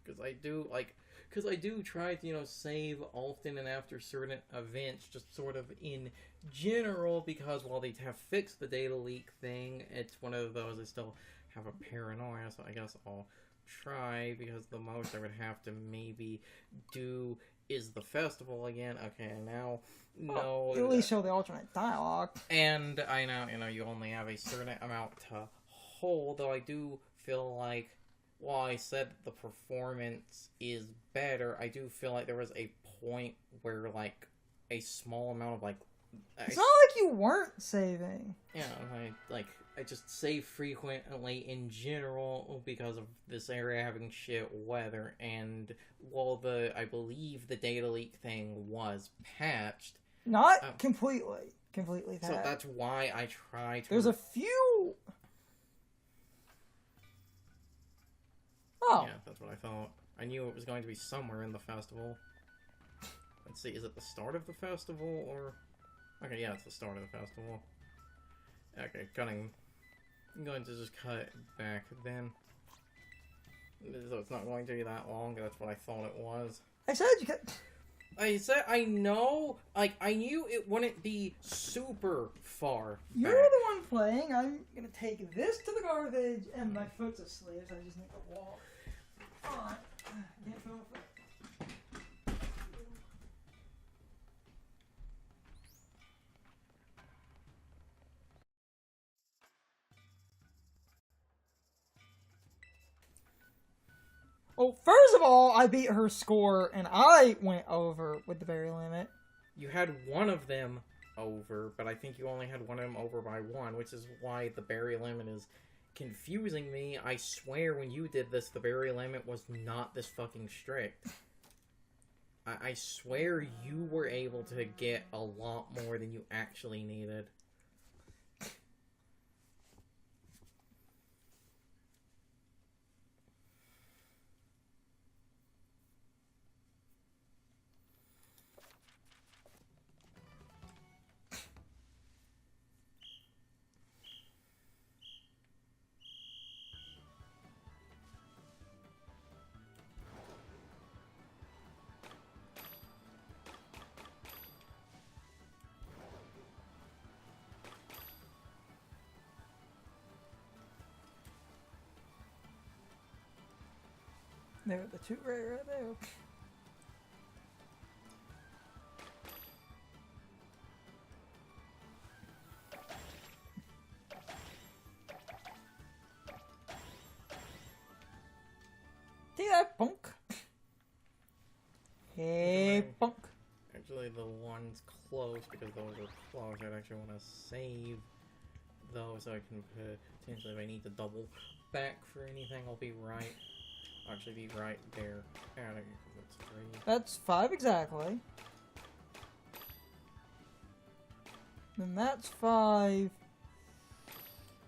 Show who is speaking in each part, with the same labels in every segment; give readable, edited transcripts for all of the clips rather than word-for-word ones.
Speaker 1: Because I do try to, save often and after certain events, just sort of in general, because while they have fixed the data leak thing, it's one of those I still have a paranoia, so I guess I'll try, because the most I would have to maybe do is the festival again. Okay, now, no.
Speaker 2: At least show the alternate dialogue.
Speaker 1: And I know, you only have a certain amount to hold, though I do feel like, while I said the performance is better, I do feel like there was a point where, like, a small amount of, like...
Speaker 2: It's not like you weren't saving.
Speaker 1: Yeah, I just save frequently in general because of this area having shit weather, and while I believe the data leak thing was patched...
Speaker 2: Not completely patched.
Speaker 1: So that's why I try to...
Speaker 2: There's a few... Oh.
Speaker 1: Yeah, that's what I thought. I knew it was going to be somewhere in the festival. Let's see, is it the start of the festival, or... Okay, yeah, it's the start of the festival. Okay, cutting... I'm going to just cut it back then. So it's not going to be that long, that's what I thought it was.
Speaker 2: I said you could...
Speaker 1: I know, like, I knew it wouldn't be super far
Speaker 2: You're
Speaker 1: back.
Speaker 2: the one playing. I'm gonna take this to the garbage, and my foot's asleep, so I just need to walk. On. Can't feel my foot. Oh, first of all, I beat her score, and I went over with the berry limit.
Speaker 1: You had one of them over, but I think you only had one of them over by one, which is why the berry limit is confusing me. I swear when you did this, the berry limit was not this fucking strict. I swear you were able to get a lot more than you actually needed.
Speaker 2: There, the two right there. See that, punk? Hey, punk.
Speaker 1: Actually, the ones close, because those are close, I'd actually want to save those so I can potentially, if I need to double back for anything, I'll be right. I'll actually be right there. That's 3.
Speaker 2: That's 5 exactly. Then that's 5.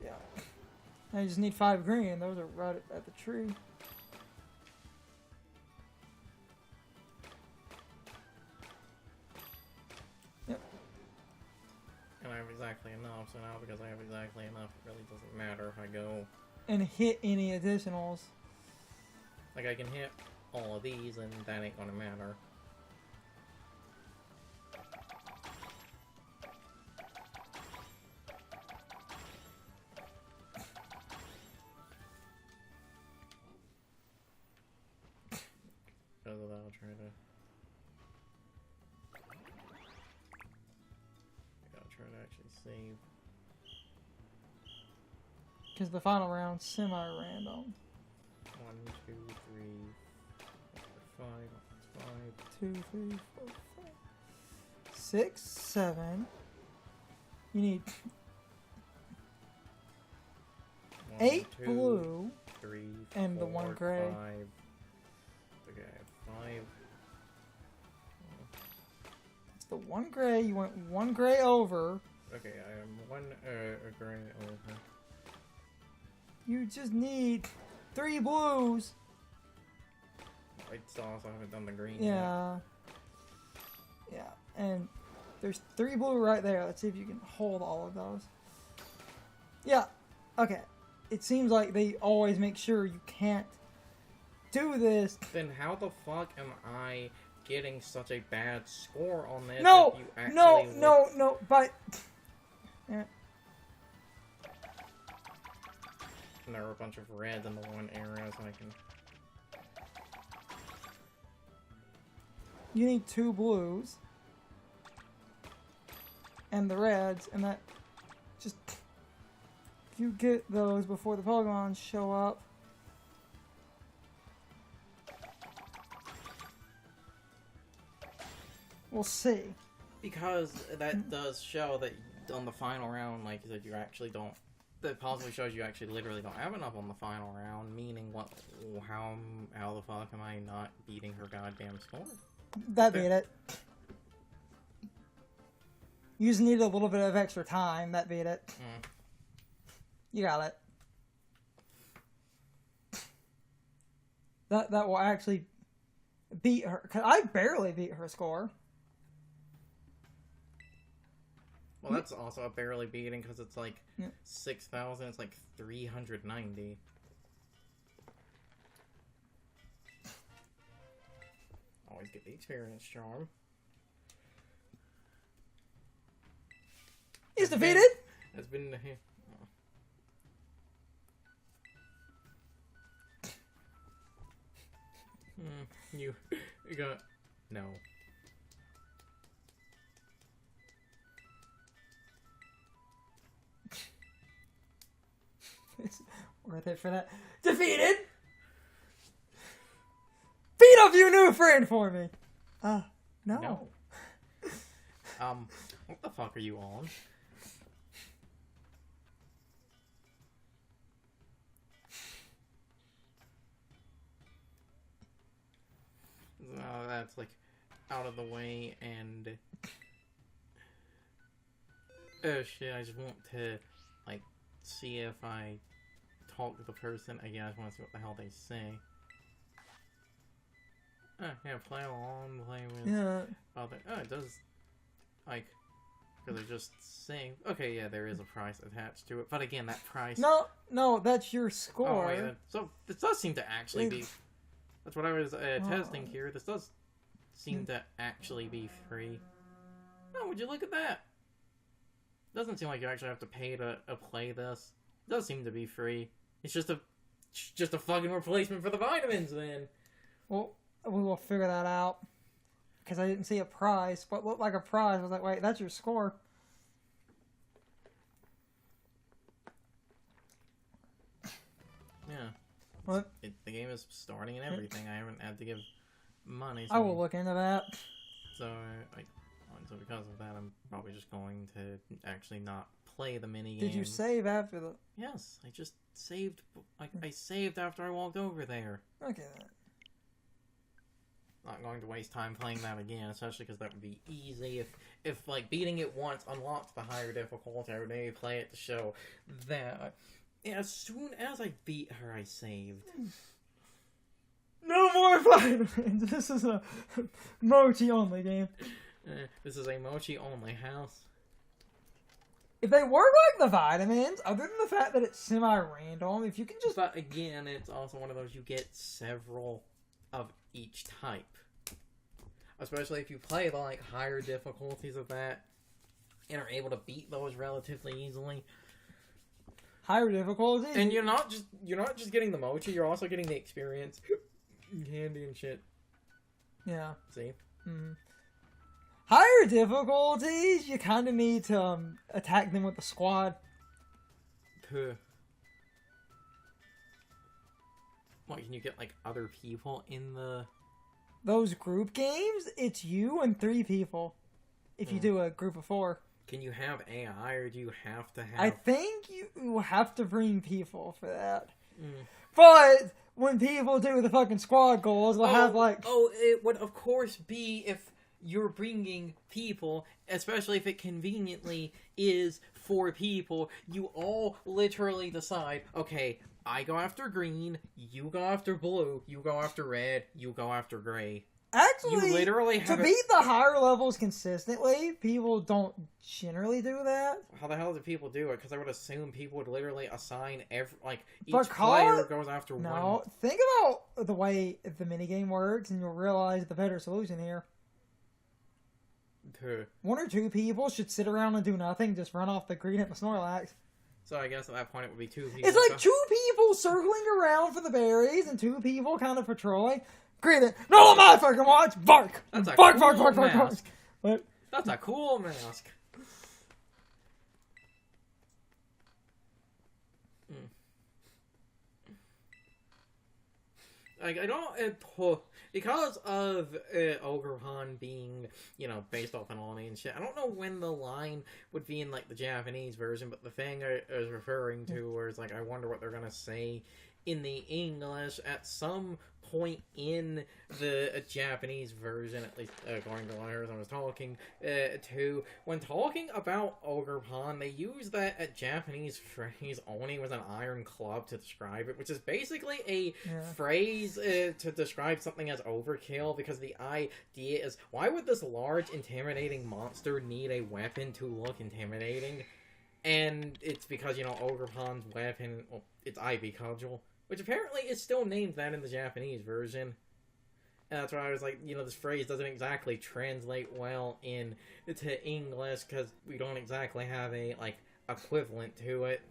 Speaker 2: Yeah. I just need 5 green. Those are right at the tree. Yep.
Speaker 1: And I have exactly enough, so now because I have exactly enough, it really doesn't matter if I go...
Speaker 2: And hit any additionals.
Speaker 1: Like, I can hit all of these, and that ain't gonna matter. Because of that, I'll try to actually save.
Speaker 2: Because the final round's semi-random.
Speaker 1: 1, 2, 3, 4, 5,
Speaker 2: 2, 3, 4, 5, 6, 7. You need
Speaker 1: 1,
Speaker 2: 8
Speaker 1: 2,
Speaker 2: blue
Speaker 1: 3,
Speaker 2: and
Speaker 1: 4,
Speaker 2: the 1 gray.
Speaker 1: 5. Okay, 5.
Speaker 2: It's the 1 gray. You went 1 gray over.
Speaker 1: Okay, I am 1 gray over.
Speaker 2: You just need 3 blues.
Speaker 1: I still also haven't done the green
Speaker 2: Yeah. Yeah, and there's 3 blue right there. Let's see if you can hold all of those. Yeah, okay. It seems like they always make sure you can't do this.
Speaker 1: Then how the fuck am I getting such a bad score on this?
Speaker 2: No,
Speaker 1: if you actually
Speaker 2: no, but... Yeah.
Speaker 1: And there are a bunch of reds in the one area, so I can...
Speaker 2: You need 2 blues. And the reds, and that... Just... If you get those before the Pokemon show up... We'll see.
Speaker 1: Because that does show that on the final round, like you said, you actually don't... That possibly shows you actually literally don't have enough on the final round, meaning what? How the fuck am I not beating her goddamn score?
Speaker 2: That beat it. You just need a little bit of extra time. That beat it. You got it. That will actually beat her. Cause I barely beat her score.
Speaker 1: Well, that's also a barely beating because it's like 6,000. It's like 390. Always get the experience charm.
Speaker 2: He's defeated.
Speaker 1: Has been. You got no.
Speaker 2: It's worth it for that. Defeated! Beat up you new friend for me! No.
Speaker 1: No. What the fuck are you on? That's like out of the way and... Oh shit, I just want to like see if I talk to the person again. I just want to see what the hell they say. Yeah, play along, play with other. Oh, it does, like, because I just saying. Okay, yeah, there is a price attached to it, but again, that price.
Speaker 2: No, that's your score.
Speaker 1: Oh, wait, so this does seem to actually be. That's what I was testing here. This does seem to actually be free. Oh, would you look at that? Doesn't seem like you actually have to pay to play this. It does seem to be free. It's just a fucking replacement for the vitamins, then.
Speaker 2: Well, we will figure that out. Because I didn't see a prize. What looked like a prize. I was like, wait, that's your score.
Speaker 1: Yeah.
Speaker 2: What?
Speaker 1: The game is starting and everything. I haven't had to give money.
Speaker 2: So I will look into that.
Speaker 1: So, so because of that, I'm probably just going to actually not play the mini game.
Speaker 2: Did you save after the...
Speaker 1: Yes, I just saved. I saved after I walked over there.
Speaker 2: Okay.
Speaker 1: Not going to waste time playing that again, especially because that would be easy. If like beating it once unlocks the higher difficulty, I would maybe play it to show that. As soon as I beat her, I saved.
Speaker 2: No more vitamins! This is a mochi-only game.
Speaker 1: This is a mochi-only house.
Speaker 2: If they work like the vitamins, other than the fact that it's semi-random, if you can just...
Speaker 1: But again, it's also one of those you get several of each type. Especially if you play the like higher difficulties of that and are able to beat those relatively easily.
Speaker 2: Higher difficulty?
Speaker 1: And you're not just getting the mochi, you're also getting the experience. Candy and shit.
Speaker 2: Yeah.
Speaker 1: See?
Speaker 2: Mm-hmm. Higher difficulties, you kind of need to attack them with the squad.
Speaker 1: What, can you get like other people in the...
Speaker 2: Those group games, it's you and 3 people. If you do a group of 4.
Speaker 1: Can you have AI, or do you have to have...
Speaker 2: I think you have to bring people for that.
Speaker 1: Mm.
Speaker 2: But when people do the fucking squad goals, they'll have like...
Speaker 1: Oh, it would of course be if you're bringing people, especially if it conveniently is 4 people, you all literally decide, okay, I go after green, you go after blue, you go after red, you go after gray.
Speaker 2: Actually,
Speaker 1: You literally
Speaker 2: to
Speaker 1: have
Speaker 2: beat the higher levels consistently, people don't generally do that.
Speaker 1: How the hell do people do it? Because I would assume people would literally assign each
Speaker 2: Because-
Speaker 1: player goes after one.
Speaker 2: No, think about the way the minigame works, and you'll realize the better solution here.
Speaker 1: Two.
Speaker 2: 1 or 2 people should sit around and do nothing, just run off the green at the Snorlax.
Speaker 1: So I guess at that point it would be 2 people.
Speaker 2: It's like 2 people circling around for the berries, and 2 people kind of patrolling. Greet it. No, my fucking watch! Bark!
Speaker 1: That's a
Speaker 2: Bark,
Speaker 1: cool
Speaker 2: bark, bark, bark, bark.
Speaker 1: mask.
Speaker 2: What?
Speaker 1: That's a cool mask. Like, I don't, because of Ogerpon being, based off an anime and shit, I don't know when the line would be in, like, the Japanese version, but the thing I was referring to was, like, I wonder what they're gonna say in the English at some point in the Japanese version, at least according to what I was talking to. When talking about Ogerpon, they use that Japanese phrase "Oni was an iron club" to describe it, which is basically a phrase to describe something as overkill, because the idea is, why would this large, intimidating monster need a weapon to look intimidating? And it's because, Ogerpon's weapon, well, it's Ivy Cudgel, which apparently is still named that in the Japanese version. And that's why I was like, this phrase doesn't exactly translate well into English, because we don't exactly have a, equivalent to it.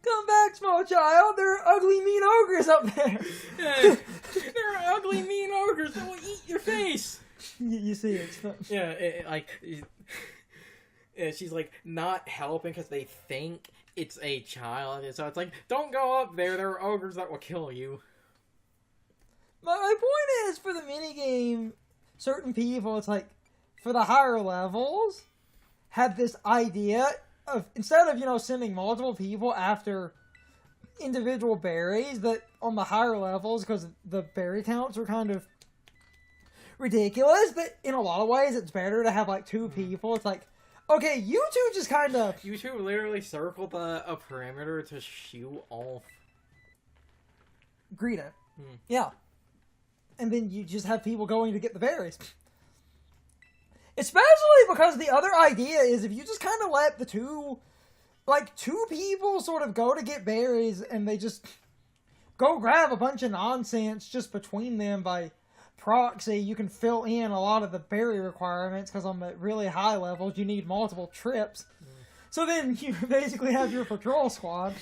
Speaker 2: Come back, small child! There are ugly, mean ogres up there!
Speaker 1: There are ugly, mean ogres that will eat your face!
Speaker 2: You see, it's fun.
Speaker 1: Yeah, she's, not helping because they think it's a child, and so it's like, don't go up there, there are ogres that will kill you.
Speaker 2: My point is, for the minigame, certain people, it's like, for the higher levels, had this idea of, instead of, sending multiple people after individual berries, that on the higher levels, because the berry counts are kind of ridiculous, but in a lot of ways, it's better to have, 2 people. It's like, okay, you 2 just kind of...
Speaker 1: You 2 literally circled a perimeter to shoo off.
Speaker 2: Greet it. Yeah. And then you just have people going to get the berries. Especially because the other idea is, if you just kind of let the 2 people sort of go to get berries, and they just go grab a bunch of nonsense just between them by proxy, you can fill in a lot of the berry requirements, because on the really high levels you need multiple trips. So then you basically have your patrol squad.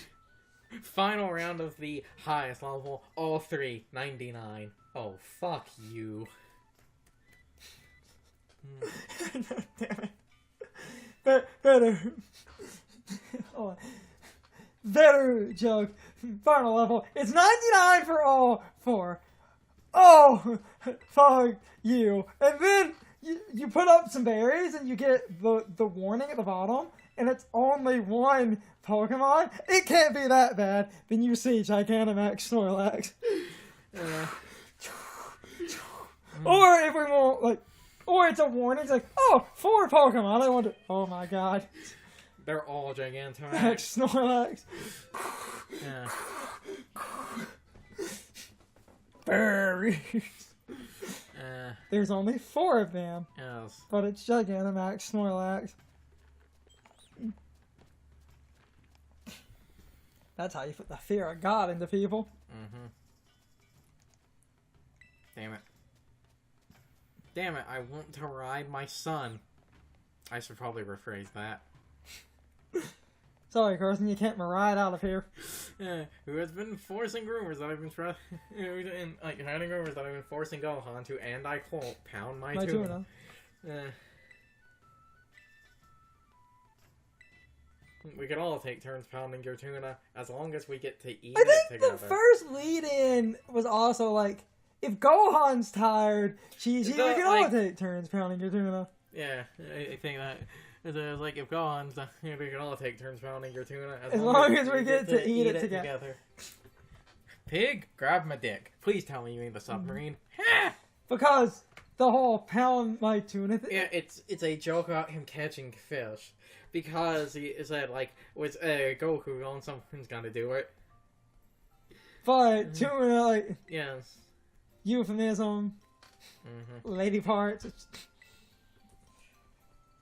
Speaker 1: Final round of the highest level, all 3, 99. Oh, fuck you.
Speaker 2: Damn it. Better. Oh, better joke. Final level. It's 99 for all 4. Oh, fuck you. And then you put up some berries, and you get the warning at the bottom, and it's only 1 Pokemon. It can't be that bad. Then you see Gigantamax Snorlax. Or if we want, or it's a warning, it's like, oh, 4 Pokemon. I want to, oh my god.
Speaker 1: They're all Gigantamax.
Speaker 2: Snorlax.
Speaker 1: Yeah.
Speaker 2: Berries. There's only 4 of them.
Speaker 1: Yes.
Speaker 2: But it's Gigantamax Snorlax. That's how you put the fear of God into people.
Speaker 1: Mm-hmm. Damn it. Damn it, I want to ride my son. I should probably rephrase that.
Speaker 2: Sorry, Carson, you can't ride out of here.
Speaker 1: Who has been forcing rumors that I've been hiding rumors that I've been forcing Gohan to, and I quote, pound my tuna. We could all take turns pounding your tuna, as long as we get to eat it together.
Speaker 2: The first lead-in was also like, if Gohan's tired, we can all take turns pounding your tuna.
Speaker 1: Yeah, I think that. It was like, if Gohan's done, we can all take turns pounding your tuna.
Speaker 2: As long as we get to eat it together.
Speaker 1: Pig, grab my dick. Please tell me you mean the submarine.
Speaker 2: Because the whole pound my tuna thing.
Speaker 1: Yeah, it's a joke about him catching fish. Because he said, with Goku going, someone's gonna do it.
Speaker 2: But tuna,
Speaker 1: yes.
Speaker 2: Euphemism. Lady parts.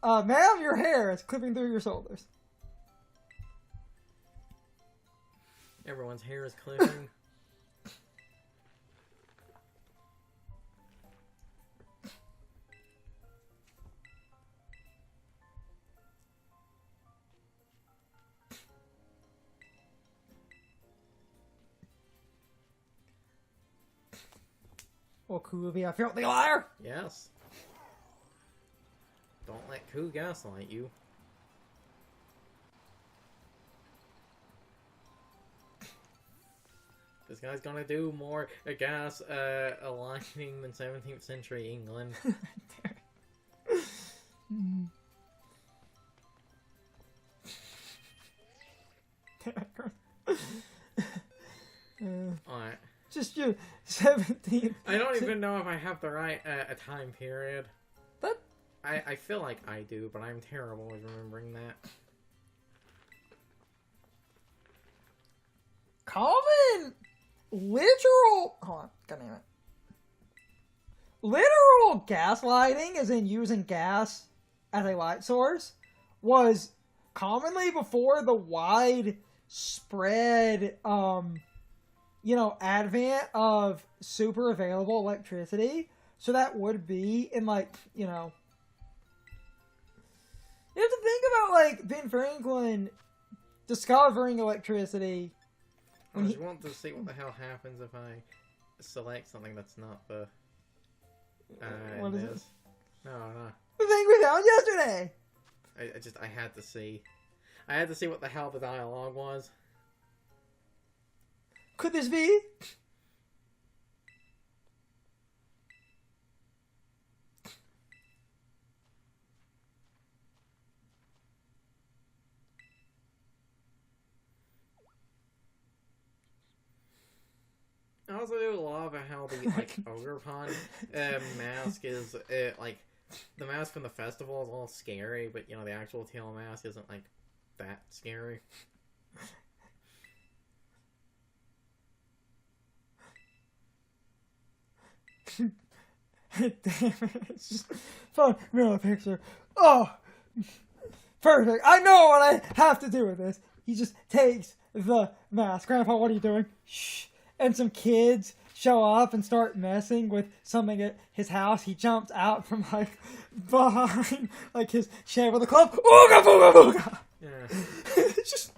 Speaker 2: Ma'am, your hair is clipping through your shoulders.
Speaker 1: Everyone's hair is clipping.
Speaker 2: Well, Koo be a filthy liar.
Speaker 1: Yes. Don't let Koo gaslight you. This guy's gonna do more gas aligning than 17th century England. Alright.
Speaker 2: Just you, 17.
Speaker 1: I don't even know if I have the right a time period.
Speaker 2: But
Speaker 1: I feel like I do, but I'm terrible at remembering that.
Speaker 2: common literal. Hold on, god damn it. Literal gaslighting, as in using gas as a light source, was commonly before the widespread advent of super available electricity. So that would be in, like, you have to think about, like, Ben Franklin discovering electricity.
Speaker 1: I just want to see what the hell happens if I select something that's not the...
Speaker 2: what is it?
Speaker 1: No.
Speaker 2: The thing we found yesterday!
Speaker 1: I had to see. I had to see what the hell the dialogue was.
Speaker 2: Could this be?
Speaker 1: I also do love how the ogre pun mask is like the mask from the festival is all scary, but the actual tail mask isn't like that scary.
Speaker 2: Damn it, it's just fun. Mirror picture. Oh, perfect. I know what I have to do with this. He just takes the mask. Grandpa, what are you doing? Shh. And some kids show up and start messing with something at his house. He jumps out from, like, behind, like, his shed with a club. Ooga booga booga!
Speaker 1: Yeah.
Speaker 2: It's just...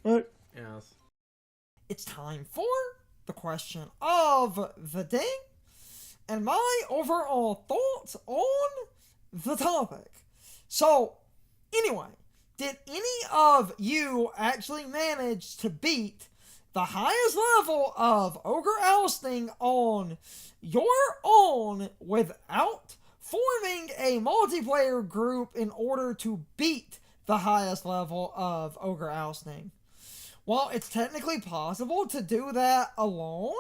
Speaker 2: What?
Speaker 1: Yes.
Speaker 2: It's time for the question of the day and my overall thoughts on the topic. So, anyway, did any of you actually manage to beat the highest level of ogre ousting on your own without forming a multiplayer group in order to beat the highest level of ogre ousting? While it's technically possible to do that alone,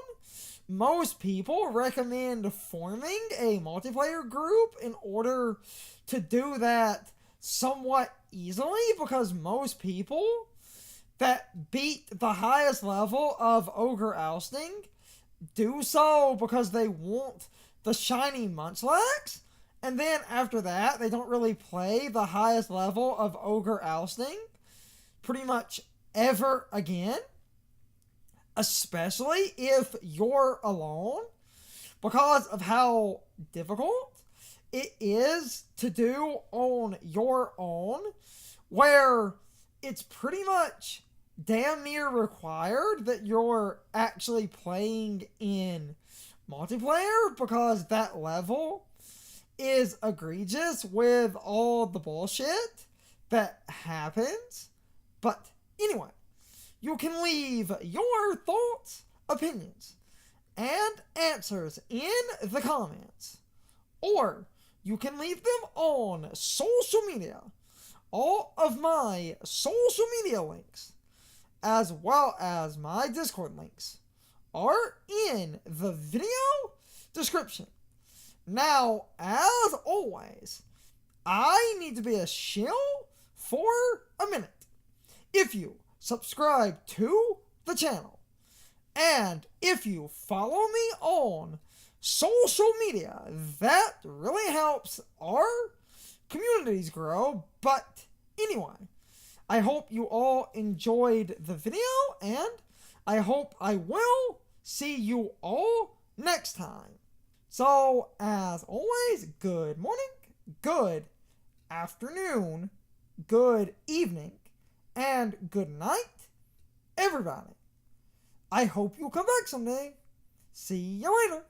Speaker 2: most people recommend forming a multiplayer group in order to do that somewhat easily, because most people that beat the highest level of ogre ousting do so because they want the shiny Munchlax, and then after that they don't really play the highest level of ogre ousting pretty much ever again, especially if you're alone, because of how difficult it is to do on your own, where it's pretty much damn near required that you're actually playing in multiplayer, because that level is egregious with all the bullshit that happens. But anyway, you can leave your thoughts, opinions, and answers in the comments, or you can leave them on social media. All of my social media links, as well as my Discord links, are in the video description. Now, as always, I need to be a shill for a minute. If you subscribe to the channel, and if you follow me on social media. That really helps our communities grow. But anyway, I hope you all enjoyed the video, and I hope I will see you all next time. So, as always, good morning, good afternoon, good evening, and good night, everybody. I hope you'll come back someday. See you later.